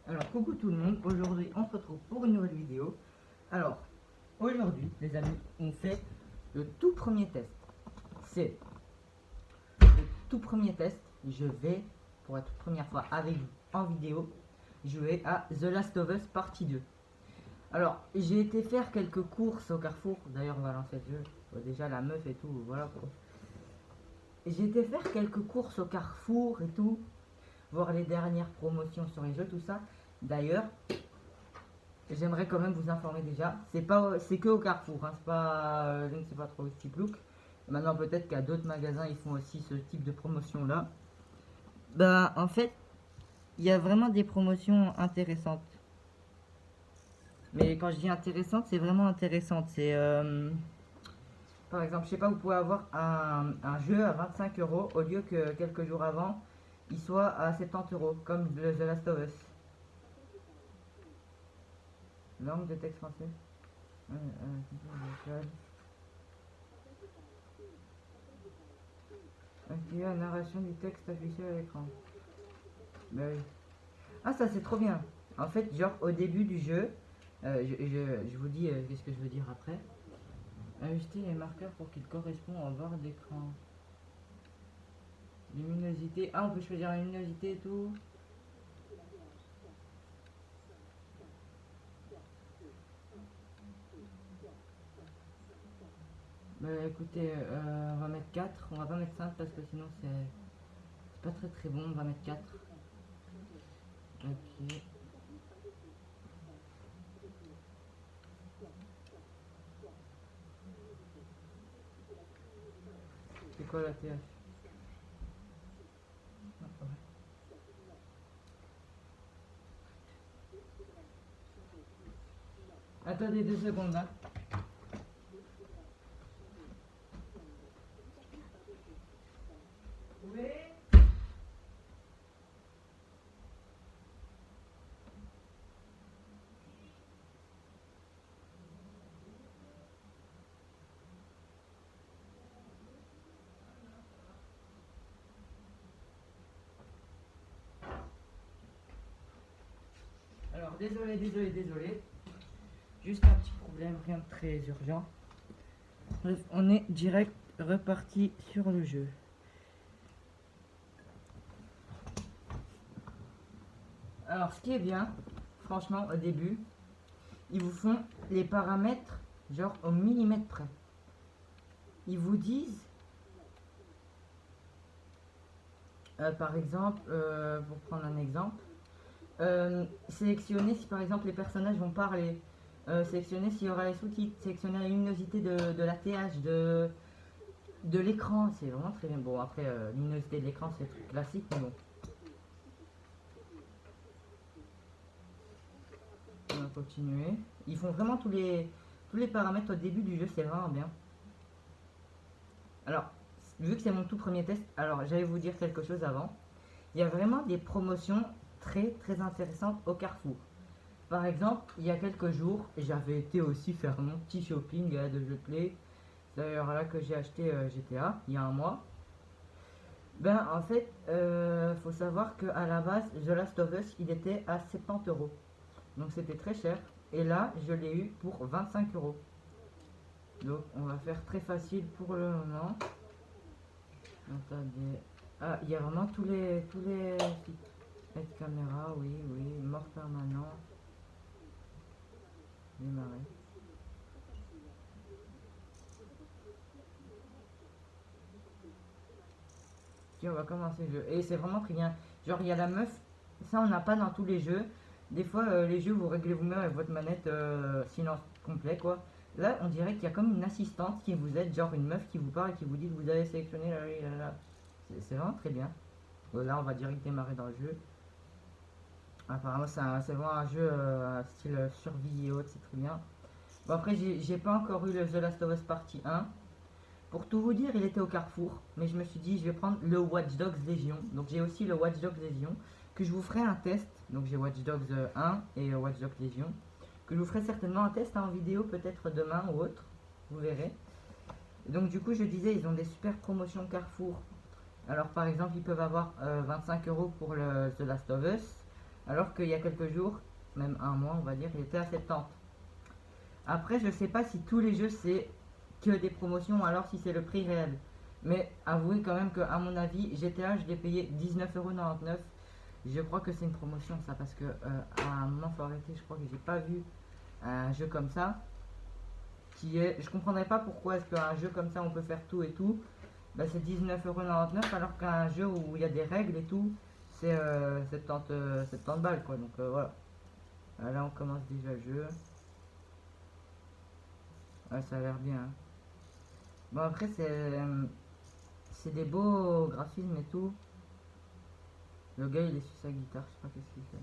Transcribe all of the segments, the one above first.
Alors coucou tout le monde, aujourd'hui on se retrouve pour une nouvelle vidéo. Alors aujourd'hui les amis, on fait le tout premier test. C'est le tout premier test. Je vais pour la toute première fois avec vous en vidéo jouer à The Last of Us Partie 2. Alors j'ai été faire quelques courses au Carrefour. D'ailleurs on va lancer le jeu. Déjà la meuf et tout, voilà quoi. J'ai été faire quelques courses au Carrefour et tout, voir les dernières promotions sur les jeux, tout ça. D'ailleurs, j'aimerais quand même vous informer déjà, c'est que au Carrefour, hein, c'est pas, je ne sais pas trop, Stiplook. Maintenant peut-être qu'à d'autres magasins ils font aussi ce type de promotion là. Bah en fait, il y a vraiment des promotions intéressantes. Mais quand je dis intéressantes, c'est vraiment intéressante. C'est par exemple, je sais pas, vous pouvez avoir un jeu à 25 euros au lieu que quelques jours avant il soit à 70 euros, comme The Last of Us. Langue de texte français. Activer la narration du texte affiché à l'écran. Bah oui. Ah, ça c'est trop bien. En fait, genre au début du jeu, je vous dis qu'est-ce que je veux dire après. Ajuster les marqueurs pour qu'ils correspondent en barre d'écran. Luminosité. Ah, on peut choisir la luminosité et tout. Bah écoutez, on va mettre 4, on va pas mettre 5 parce que sinon c'est pas très bon, on va mettre 4. Ok. C'est quoi la TH? Attendez 2 secondes là. Oui. Alors désolé. Juste un petit problème, rien de très urgent. Bref, on est direct reparti sur le jeu. Alors ce qui est bien, franchement au début, ils vous font les paramètres genre au millimètre près. Ils vous disent, par exemple, pour prendre un exemple, sélectionnez si par exemple les personnages vont parler, sélectionnez s'il y aura les sous-titres, sélectionnez la luminosité de la TH, de l'écran, c'est vraiment très bien. Bon après, luminosité de l'écran c'est truc classique, mais bon. On va continuer. Ils font vraiment tous les paramètres au début du jeu, c'est vraiment bien. Alors, vu que c'est mon tout premier test, alors j'allais vous dire quelque chose avant. Il y a vraiment des promotions très intéressantes au Carrefour. Par exemple, il y a quelques jours, j'avais été aussi faire mon petit shopping de jeux de play. C'est d'ailleurs là que j'ai acheté GTA, il y a un mois. Ben en fait, faut savoir qu'à la base, The Last of Us, il était à 70 euros. Donc c'était très cher. Et là, je l'ai eu pour 25 euros. Donc on va faire très facile pour le moment. Attendez. Ah, il y a vraiment tous les sites. Aide caméra, oui, mort permanent. Démarrer. Ok, on va commencer le jeu. Et c'est vraiment très bien. Genre, il y a la meuf. Ça, on n'a pas dans tous les jeux. Des fois, les jeux, vous réglez vous-même avec votre manette silence complet, quoi. Là, on dirait qu'il y a comme une assistante qui vous aide, genre une meuf qui vous parle et qui vous dit que vous avez sélectionné la. C'est vraiment très bien. Là, on va direct démarrer dans le jeu. Apparemment, c'est vraiment un jeu style survie et autres, c'est très bien. Bon, après, j'ai pas encore eu le The Last of Us Partie 1. Pour tout vous dire, il était au Carrefour, mais je me suis dit, je vais prendre le Watch Dogs Légion. Donc, j'ai aussi le Watch Dogs Légion, que je vous ferai un test. Donc, j'ai Watch Dogs 1 et Watch Dogs Légion, que je vous ferai certainement un test en vidéo, peut-être demain ou autre. Vous verrez. Et donc, du coup, je disais, ils ont des super promotions Carrefour. Alors, par exemple, ils peuvent avoir 25 euros pour le The Last of Us. alors qu'il y a quelques jours, même un mois on va dire, il était à 70. Après je sais pas si tous les jeux c'est que des promotions ou alors si c'est le prix réel. Mais avouez quand même que à mon avis GTA je l'ai payé 19,99€. Je crois que c'est une promotion ça parce que à un moment faut arrêter, je crois que j'ai pas vu un jeu comme ça qui est. Je comprendrais pas pourquoi est-ce qu'un jeu comme ça on peut faire tout et tout. Bah, c'est 19,99€ alors qu'un jeu où il y a des règles et tout c'est 70 balles quoi. Donc voilà. Là on commence déjà le jeu. Ouais, ça a l'air bien, hein. Bon après c'est des beaux graphismes et tout. Le gars il est sur sa guitare, je sais pas qu'est-ce qu'il fait.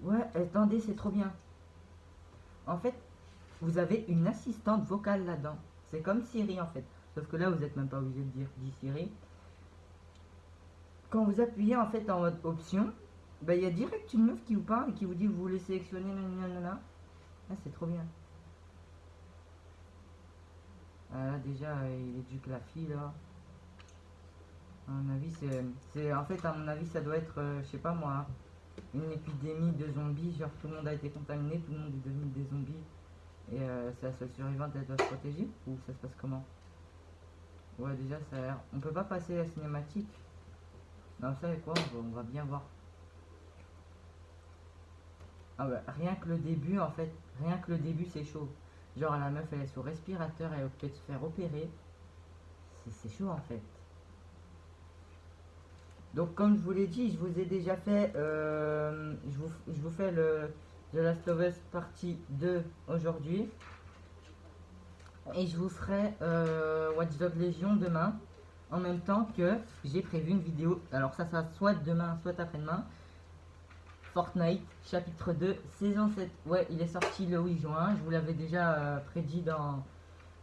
Ouais, attendez, c'est trop bien. En fait, vous avez une assistante vocale là-dedans. C'est comme Siri en fait. Sauf que là, vous n'êtes même pas obligé de dire dis Siri. Quand vous appuyez en fait en mode option, bah, il y a direct une meuf qui vous parle et qui vous dit vous voulez sélectionner nanana. Ah, c'est trop bien. Ah, là déjà, il éduque la fille là. À mon avis, en fait, à mon avis, ça doit être, je sais pas moi, une épidémie de zombies. Genre, tout le monde a été contaminé, tout le monde est devenu des zombies. Et c'est la seule survivante, elle doit se protéger. Ou ça se passe comment? Ouais, déjà, ça a l'air. On peut pas passer la cinématique. Non, vous savez quoi? On va bien voir. Ah ouais, rien que le début, en fait, rien que le début, c'est chaud. Genre, la meuf, elle est sous respirateur, elle peut se faire opérer. C'est chaud, en fait. Donc, comme je vous l'ai dit, je vous ai déjà fait. Je vous fais le The Last of Us partie 2 aujourd'hui. Et je vous ferai Watch Dogs Legion demain. En même temps que j'ai prévu une vidéo. Alors, ça sera soit demain, soit après-demain. Fortnite, chapitre 2, saison 7. Ouais, il est sorti le 8 juin. Je vous l'avais déjà prédit dans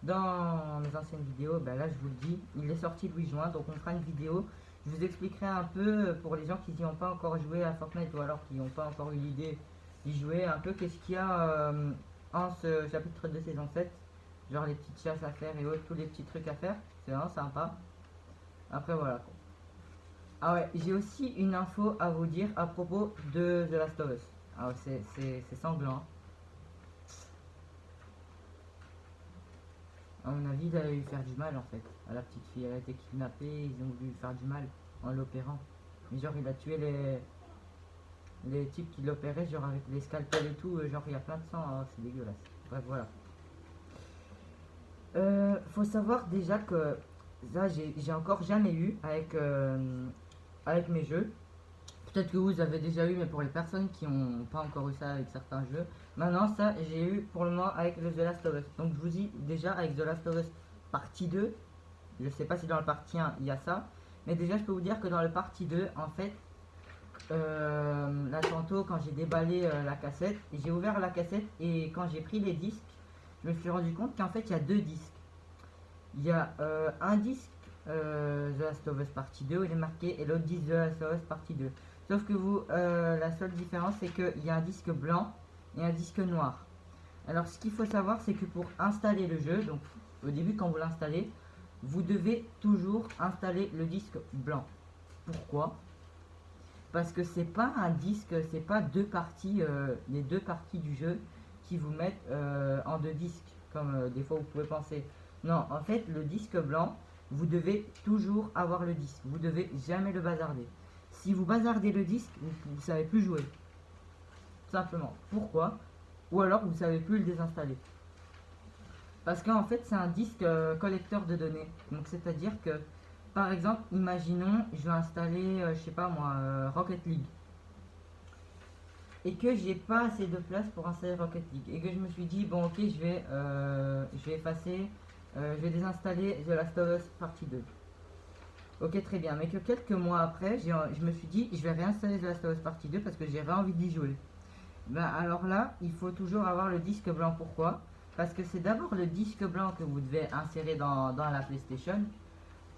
mes anciennes vidéos. Ben là, je vous le dis, il est sorti le 8 juin. Donc, on fera une vidéo. Je vous expliquerai un peu pour les gens qui n'y ont pas encore joué à Fortnite ou alors qui n'ont pas encore eu l'idée d'y jouer. Un peu qu'est-ce qu'il y a en ce chapitre 2, saison 7. Genre les petites chasses à faire et autres, tous les petits trucs à faire. C'est vraiment sympa. Après, voilà. Ah ouais, j'ai aussi une info à vous dire à propos de The Last of Us. Ah ouais, c'est sanglant. À mon avis, il a eu faire du mal en fait. À la petite fille, elle a été kidnappée, ils ont voulu lui faire du mal en l'opérant. Mais genre, il a tué les types qui l'opéraient, genre avec les scalpels et tout. Genre, il y a plein de sang, oh, c'est dégueulasse. Bref, voilà. Faut savoir déjà que ça, j'ai encore jamais eu avec mes jeux. Peut-être que vous avez déjà eu, mais pour les personnes qui n'ont pas encore eu ça avec certains jeux, maintenant ça j'ai eu pour le moment avec le The Last of Us. Donc je vous dis déjà avec The Last of Us partie 2, je sais pas si dans le partie 1 il y a ça, mais déjà je peux vous dire que dans le partie 2, en fait, là tantôt quand j'ai déballé la cassette, j'ai ouvert la cassette et quand j'ai pris les disques, je me suis rendu compte qu'en fait il y a deux disques. Il y a un disque The Last of Us partie 2 où il est marqué et l'autre disque The Last of Us partie 2. Sauf que vous, la seule différence c'est qu'il y a un disque blanc et un disque noir. Alors ce qu'il faut savoir c'est que pour installer le jeu, donc au début quand vous l'installez, vous devez toujours installer le disque blanc. Pourquoi? Parce que c'est pas un disque, c'est pas deux parties, les deux parties du jeu qui vous mettent en deux disques, comme des fois vous pouvez penser. Non, en fait le disque blanc, vous devez toujours avoir le disque, vous devez jamais le bazarder. Si vous bazardez le disque, vous ne savez plus jouer. Tout simplement. Pourquoi? Ou alors vous ne savez plus le désinstaller. Parce qu'en fait c'est un disque collecteur de données. Donc c'est à dire que par exemple, imaginons je vais installer, je sais pas moi, Rocket League. Et que j'ai pas assez de place pour installer Rocket League. Et que je me suis dit, bon ok, je vais effacer, je vais désinstaller The Last of Us partie 2. Ok, très bien, mais que quelques mois après, je me suis dit, je vais réinstaller The Last of Us partie 2 parce que j'ai envie d'y jouer. Ben alors là, il faut toujours avoir le disque blanc. Pourquoi? Parce que c'est d'abord le disque blanc que vous devez insérer dans la PlayStation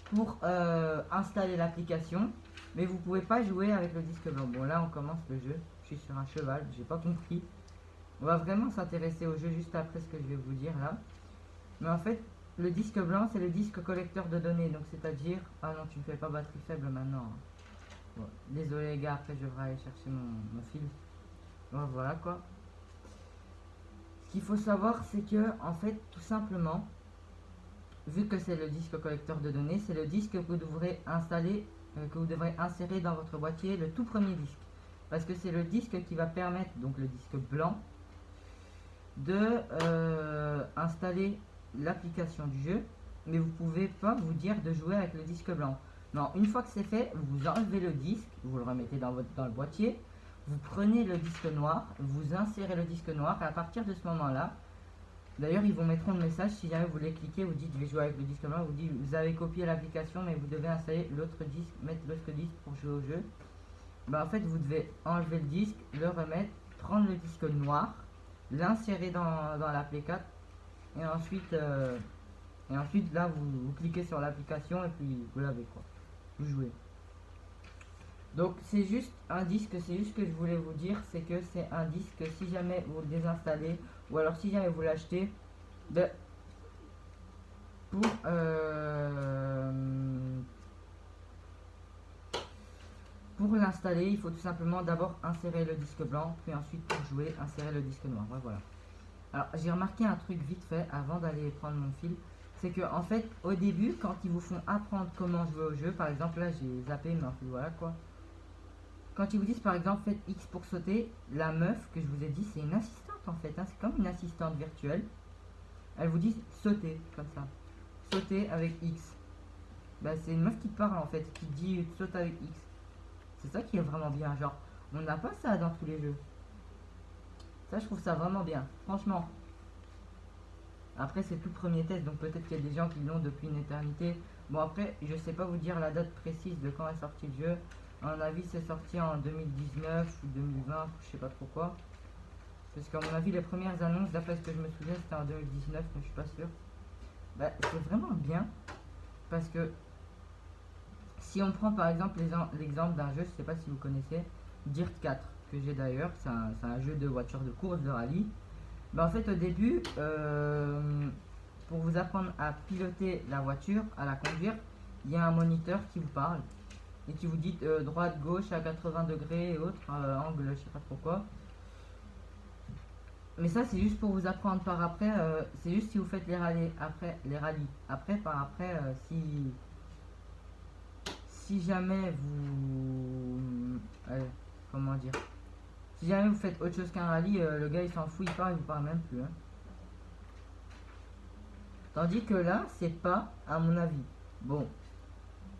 pour installer l'application. Mais vous pouvez pas jouer avec le disque blanc. Bon là on commence le jeu. Je suis sur un cheval, j'ai pas compris. On va vraiment s'intéresser au jeu juste après ce que je vais vous dire là. Mais en fait, le disque blanc, c'est le disque collecteur de données. Donc, c'est-à-dire... Ah non, tu ne fais pas batterie faible maintenant. Bon, désolé les gars, après je devrais aller chercher mon fil. Bon, voilà quoi. Ce qu'il faut savoir, c'est que, en fait, tout simplement, vu que c'est le disque collecteur de données, c'est le disque que vous devrez installer, que vous devrez insérer dans votre boîtier, le tout premier disque. Parce que c'est le disque qui va permettre, donc le disque blanc, de installer l'application du jeu, mais vous pouvez pas vous dire de jouer avec le disque blanc. Non, une fois que c'est fait, vous enlevez le disque, vous le remettez dans le boîtier, vous prenez le disque noir, vous insérez le disque noir, et à partir de ce moment-là, d'ailleurs ils vous mettront le message si jamais vous voulez cliquer, vous dites je vais jouer avec le disque blanc, vous dites vous avez copié l'application mais vous devez installer l'autre disque, mettre l'autre disque pour jouer au jeu. En fait vous devez enlever le disque, le remettre, prendre le disque noir, l'insérer dans l'Play 4 et ensuite là vous cliquez sur l'application et puis vous l'avez quoi, vous jouez. Donc c'est juste un disque, c'est juste ce que je voulais vous dire, c'est que c'est un disque si jamais vous le désinstallez ou alors si jamais vous l'achetez, pour l'installer, il faut tout simplement d'abord insérer le disque blanc, puis ensuite pour jouer, insérer le disque noir. Ouais, voilà. Alors j'ai remarqué un truc vite fait avant d'aller prendre mon fil, c'est que en fait au début quand ils vous font apprendre comment jouer au jeu, par exemple là j'ai zappé mais en fait voilà quoi. Quand ils vous disent par exemple faites X pour sauter, la meuf que je vous ai dit c'est une assistante en fait, hein, c'est comme une assistante virtuelle. Elle vous dit sauter comme ça, sauter avec X. Bah, c'est une meuf qui parle en fait, qui dit saute avec X. C'est ça qui est vraiment bien, genre on n'a pas ça dans tous les jeux. Ça je trouve ça vraiment bien, franchement. Après c'est tout premier test, donc peut-être qu'il y a des gens qui l'ont depuis une éternité. Bon après je sais pas vous dire la date précise de quand est sorti le jeu. À mon avis c'est sorti en 2019 ou 2020, je sais pas trop quoi. Parce qu'à mon avis les premières annonces, d'après ce que je me souviens, c'était en 2019, mais je suis pas sûr. Bah, c'est vraiment bien. Parce que si on prend par exemple l'exemple d'un jeu, je sais pas si vous connaissez, Dirt 4, que j'ai d'ailleurs, c'est un jeu de voiture de course, de rallye. Bah, en fait au début, pour vous apprendre à piloter la voiture, à la conduire, il y a un moniteur qui vous parle et qui vous dit droite, gauche à 80 degrés et autres, angle, je sais pas trop quoi. Mais ça c'est juste pour vous apprendre par après, c'est juste si vous faites les rallyes après, par après, si jamais vous, comment dire, si jamais vous faites autre chose qu'un rallye, le gars il s'en fout, il vous parle même plus, hein. Tandis que là c'est pas, à mon avis, bon,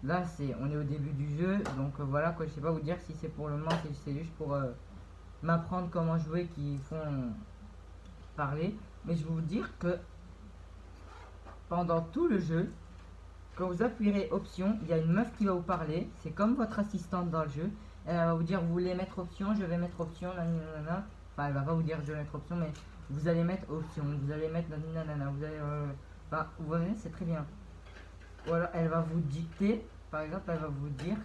là on est au début du jeu, donc voilà quoi, je sais pas vous dire si c'est pour le moment, c'est juste pour m'apprendre comment jouer qui font parler, mais je vais vous dire que pendant tout le jeu, quand vous appuierez option, il y a une meuf qui va vous parler, c'est comme votre assistante dans le jeu, elle va vous dire vous voulez mettre option, je vais mettre option, nanana. Enfin elle va pas vous dire je vais mettre option, mais vous allez mettre option, vous allez mettre nanana, vous allez, enfin vous voyez c'est très bien. Voilà, elle va vous dicter, par exemple elle va vous dire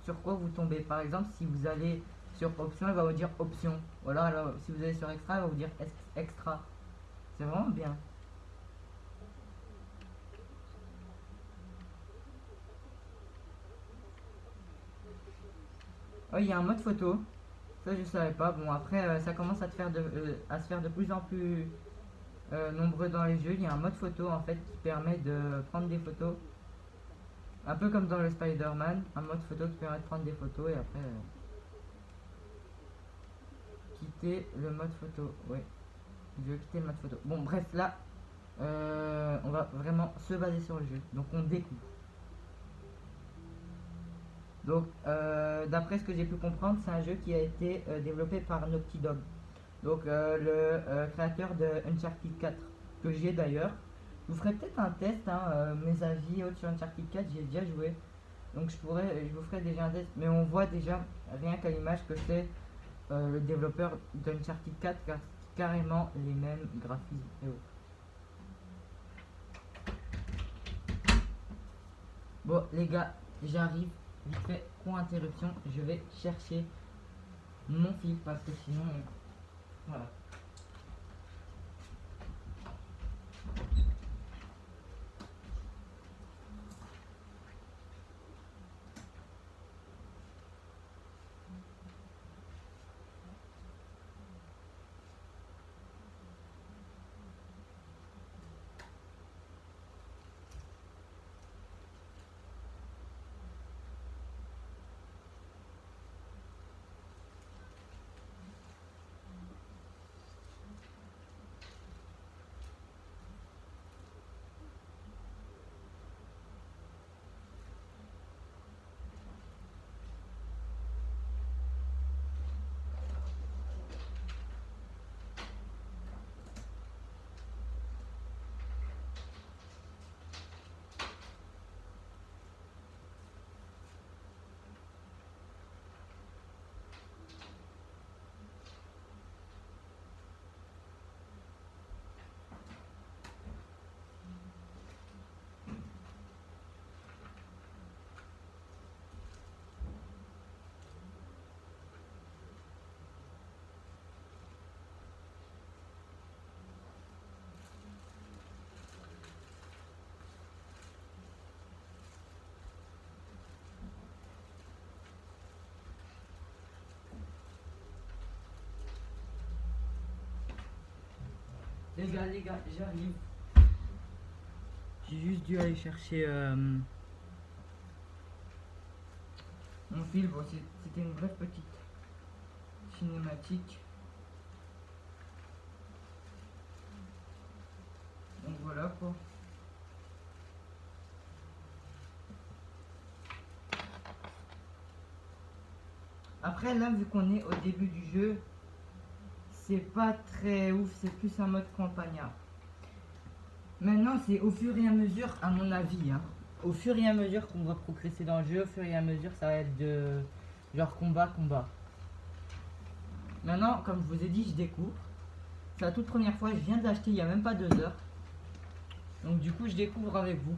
sur quoi vous tombez, par exemple si vous allez sur option, elle va vous dire option, voilà, alors si vous allez sur extra, elle va vous dire extra, c'est vraiment bien. Oh, il y a un mode photo. Ça, je savais pas. Bon, après, ça commence à se faire de plus en plus nombreux dans les jeux. Il y a un mode photo en fait qui permet de prendre des photos. Un peu comme dans le Spider-Man. Un mode photo qui permet de prendre des photos et après quitter le mode photo. Ouais, je vais quitter le mode photo. Bon, bref, là, on va vraiment se baser sur le jeu. Donc, on découvre. Donc, d'après ce que j'ai pu comprendre, c'est un jeu qui a été développé par Naughty Dog. Donc, le créateur de Uncharted 4, que j'ai d'ailleurs. Je vous ferai peut-être un test, hein, mes avis sur Uncharted 4, j'ai déjà joué. Donc, je vous ferai déjà un test. Mais on voit déjà, rien qu'à l'image, que c'est le développeur d'Uncharted 4, car c'est carrément les mêmes graphismes et autres. Bon, les gars, j'arrive. Vite fait, pour interruption, je vais chercher mon fil parce que sinon, voilà. les gars, j'arrive. J'ai juste dû aller chercher mon film. Bon, c'était une vraie petite cinématique. Donc voilà quoi. Après là, vu qu'on est au début du jeu, c'est pas très ouf, c'est plus un mode campagnard. Maintenant, c'est au fur et à mesure, à mon avis, hein, au fur et à mesure qu'on va progresser dans le jeu, au fur et à mesure, ça va être de genre combat. Maintenant, comme je vous ai dit, je découvre. C'est la toute première fois, je viens de l'acheter il y a même pas 2 heures. Donc du coup, je découvre avec vous.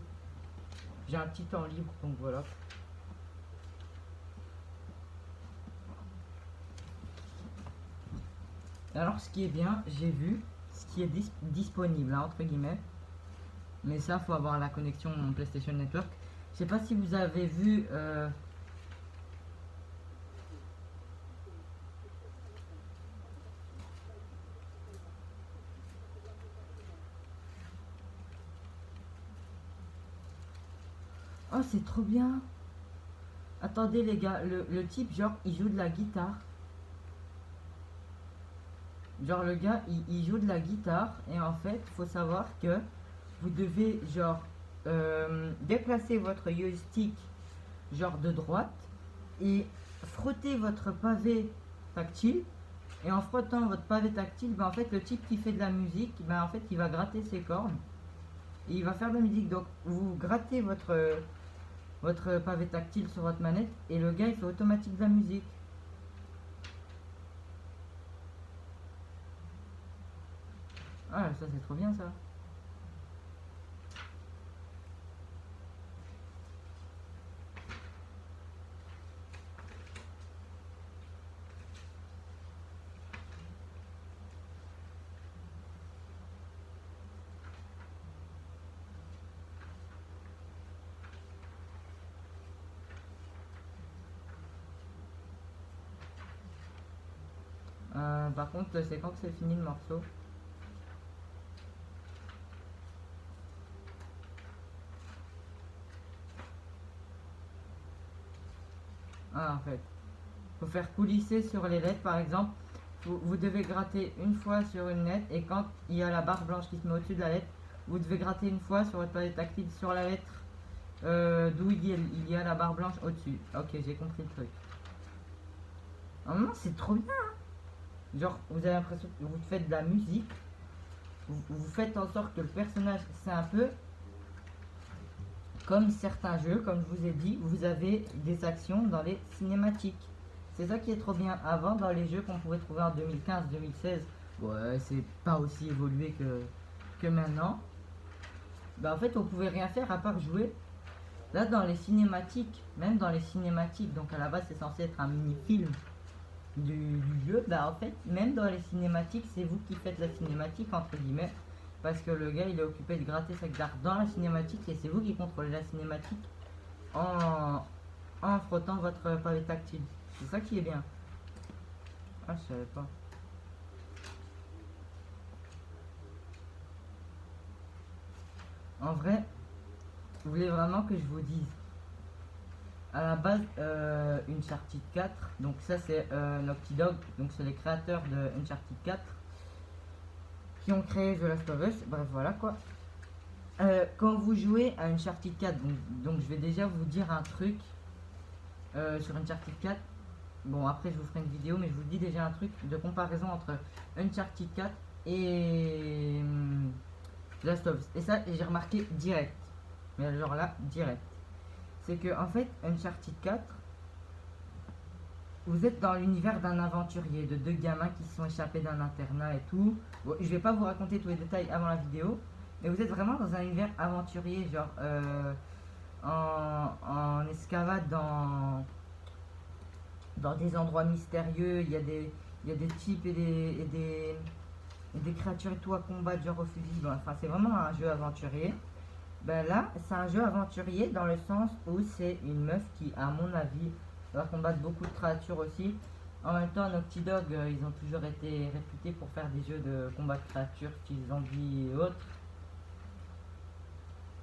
J'ai un petit temps libre, donc voilà. Alors, ce qui est bien, j'ai vu ce qui est disponible, hein, entre guillemets. Mais ça, faut avoir la connexion PlayStation Network. Je sais pas si vous avez vu. Oh, c'est trop bien. Attendez les gars, le type, genre, il joue de la guitare. Genre, le gars, il joue de la guitare. Et en fait, faut savoir que vous devez, genre, déplacer votre joystick, genre, de droite. Et frotter votre pavé tactile. Et en frottant votre pavé tactile, ben, en fait, le type qui fait de la musique, ben, en fait, il va gratter ses cordes. Et il va faire de la musique. Donc, vous grattez votre pavé tactile sur votre manette et le gars il fait automatique de la musique. Ah, ça c'est trop bien ça. Par contre, c'est quand que c'est fini le morceau? Ah, en fait, faut faire coulisser sur les lettres par exemple. Vous devez gratter une fois sur une lettre et quand il y a la barre blanche qui se met au-dessus de la lettre, vous devez gratter une fois sur votre palette tactile sur la lettre d'où il y a la barre blanche au-dessus. Ok, j'ai compris le truc. Non, c'est trop bien. Genre, vous avez l'impression que vous faites de la musique. Vous faites en sorte que le personnage, c'est un peu comme certains jeux, comme je vous ai dit, vous avez des actions dans les cinématiques. C'est ça qui est trop bien. Avant, dans les jeux qu'on pouvait trouver en 2015-2016, ouais, c'est pas aussi évolué que maintenant. Bah, en fait, on pouvait rien faire à part jouer. Là, dans les cinématiques, même dans les cinématiques, donc à la base, c'est censé être un mini-film du jeu, bah en fait, même dans les cinématiques, c'est vous qui faites la cinématique, entre guillemets, parce que le gars, il est occupé de gratter sa guitare dans la cinématique, et c'est vous qui contrôlez la cinématique en frottant votre pavé tactile. C'est ça qui est bien. Ah, je savais pas. En vrai, vous voulez vraiment que je vous dise à la base Uncharted 4, donc ça c'est Naughty Dog, donc c'est les créateurs de Uncharted 4 qui ont créé The Last of Us, bref voilà quoi. Quand vous jouez à Uncharted 4, donc je vais déjà vous dire un truc sur Uncharted 4. Bon, après je vous ferai une vidéo, mais je vous dis déjà un truc de comparaison entre Uncharted 4 et The Last of Us. Et ça, j'ai remarqué direct, mais genre là, direct. C'est que en fait, Uncharted 4, vous êtes dans l'univers d'un aventurier, de 2 gamins qui se sont échappés d'un internat et tout. Bon, je vais pas vous raconter tous les détails avant la vidéo, mais vous êtes vraiment dans un univers aventurier, genre en escavade dans des endroits mystérieux. Il y a des types et des créatures et tout à combattre, genre au fusil. Bon, enfin, c'est vraiment un jeu aventurier. Ben là, c'est un jeu aventurier dans le sens où c'est une meuf qui, à mon avis, va combattre beaucoup de créatures aussi En même temps, Naughty Dog, ils ont toujours été réputés pour faire des jeux de combat de créatures, style zombies et autres.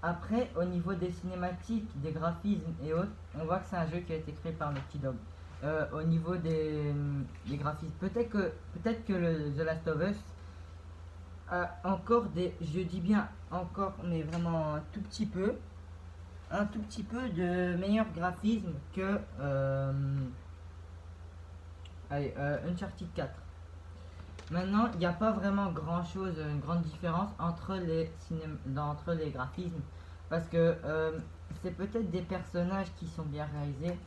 Après, au niveau des cinématiques, des graphismes et autres, on voit que c'est un jeu qui a été créé par Naughty Dog. Au niveau des graphismes, peut-être que le The Last of Us a encore des, je dis bien encore, mais vraiment un tout petit peu de meilleur graphisme que Uncharted 4. Maintenant, il n'y a pas vraiment grand chose, une grande différence entre entre les graphismes. Parce que c'est peut-être des personnages qui sont bien réalisés.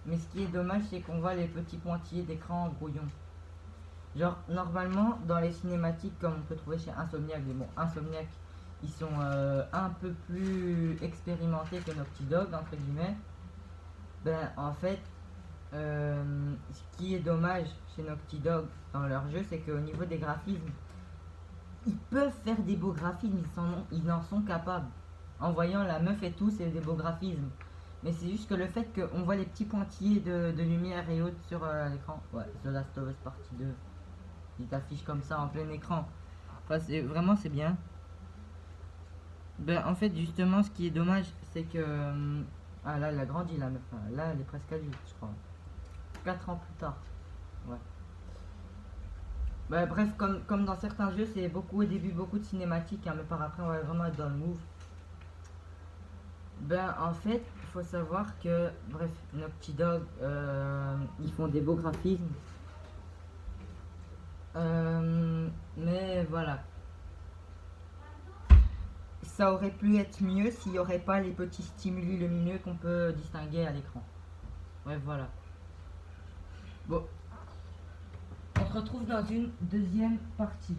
Mais ce qui est dommage, c'est qu'on voit les petits pointillés d'écran en brouillon. Genre, normalement, dans les cinématiques, comme on peut trouver chez Insomniac, mais bon, Insomniac, ils sont un peu plus expérimentés que Naughty Dog, entre guillemets. Ben, en fait, ce qui est dommage chez Naughty Dog dans leur jeu, c'est qu'au niveau des graphismes, ils peuvent faire des beaux graphismes, ils en sont capables. En voyant la meuf et tout, c'est des beaux graphismes. Mais c'est juste que le fait qu'on voit les petits pointillés de lumière et autres sur l'écran. Ouais, The Last of Us Partie 2. Il t'affiche comme ça en plein écran. Enfin, vraiment, c'est bien. Ben, en fait, justement, ce qui est dommage, c'est que... ah, là, elle a grandi, la meuf. Là, elle est presque adulte, je crois. 4 ans plus tard. Ouais. Bah, bref, comme dans certains jeux, c'est beaucoup au début, beaucoup de cinématiques, hein, mais par après, on va vraiment être dans le move. Ben, en fait, il faut savoir que, bref, Naughty Dog, ils font des beaux graphismes. Mais voilà. Ça aurait pu être mieux s'il n'y aurait pas les petits stimuli lumineux qu'on peut distinguer à l'écran. Ouais, voilà. Bon. On se retrouve dans une deuxième partie.